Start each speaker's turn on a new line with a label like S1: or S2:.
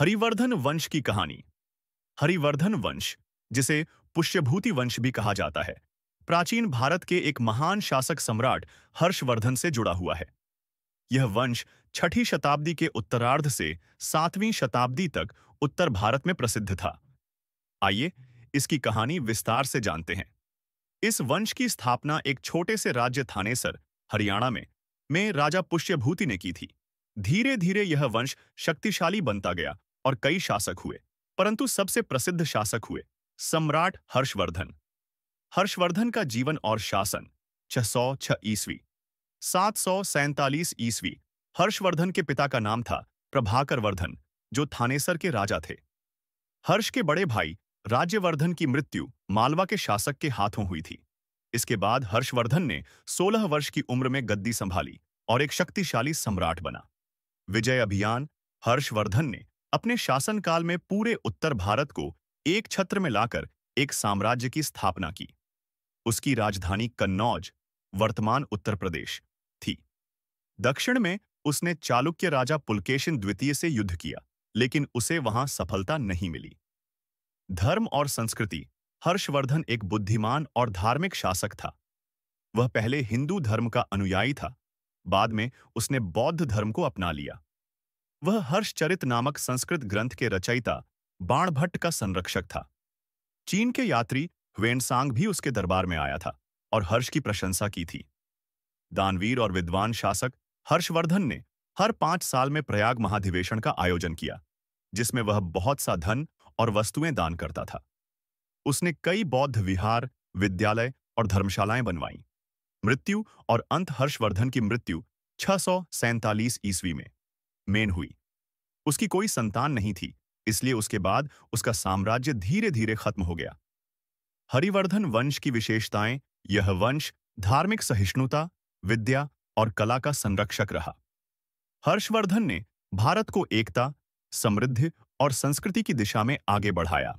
S1: हरिवर्धन वंश की कहानी। हरिवर्धन वंश, जिसे पुष्यभूति वंश भी कहा जाता है, प्राचीन भारत के एक महान शासक सम्राट हर्षवर्धन से जुड़ा हुआ है। यह वंश 6ठी शताब्दी के उत्तरार्ध से 7वीं शताब्दी तक उत्तर भारत में प्रसिद्ध था। आइए इसकी कहानी विस्तार से जानते हैं। इस वंश की स्थापना एक छोटे से राज्य थानेसर, हरियाणा में राजा पुष्यभूति ने की थी। धीरे धीरे यह वंश शक्तिशाली बनता गया और कई शासक हुए, परंतु सबसे प्रसिद्ध शासक हुए सम्राट हर्षवर्धन। हर्षवर्धन का जीवन और शासन 606 ईस्वी 747 ईस्वी। हर्षवर्धन के पिता का नाम था प्रभाकर वर्धन, जो थानेसर के राजा थे। हर्ष के बड़े भाई राज्यवर्धन की मृत्यु मालवा के शासक के हाथों हुई थी। इसके बाद हर्षवर्धन ने 16 वर्ष की उम्र में गद्दी संभाली और एक शक्तिशाली सम्राट बना। विजय अभियान। हर्षवर्धन ने अपने शासनकाल में पूरे उत्तर भारत को एक छत्र में लाकर एक साम्राज्य की स्थापना की। उसकी राजधानी कन्नौज, वर्तमान उत्तर प्रदेश, थी। दक्षिण में उसने चालुक्य राजा पुलकेशिन द्वितीय से युद्ध किया, लेकिन उसे वहां सफलता नहीं मिली। धर्म और संस्कृति। हर्षवर्धन एक बुद्धिमान और धार्मिक शासक था। वह पहले हिंदू धर्म का अनुयायी था, बाद में उसने बौद्ध धर्म को अपना लिया। वह हर्षचरित नामक संस्कृत ग्रंथ के रचयिता बाणभट्ट का संरक्षक था। चीन के यात्री ह्वेनसांग भी उसके दरबार में आया था और हर्ष की प्रशंसा की थी। दानवीर और विद्वान शासक हर्षवर्धन ने हर 5 साल में प्रयाग महाधिवेशन का आयोजन किया, जिसमें वह बहुत सा धन और वस्तुएं दान करता था। उसने कई बौद्ध विहार, विद्यालय और धर्मशालाएं बनवाईं। मृत्यु और अंत। हर्षवर्धन की मृत्यु 647 ईस्वी में मेन हुई। उसकी कोई संतान नहीं थी, इसलिए उसके बाद उसका साम्राज्य धीरे धीरे खत्म हो गया। हरिवर्धन वंश की विशेषताएं। यह वंश धार्मिक सहिष्णुता, विद्या और कला का संरक्षक रहा। हर्षवर्धन ने भारत को एकता, समृद्धि और संस्कृति की दिशा में आगे बढ़ाया।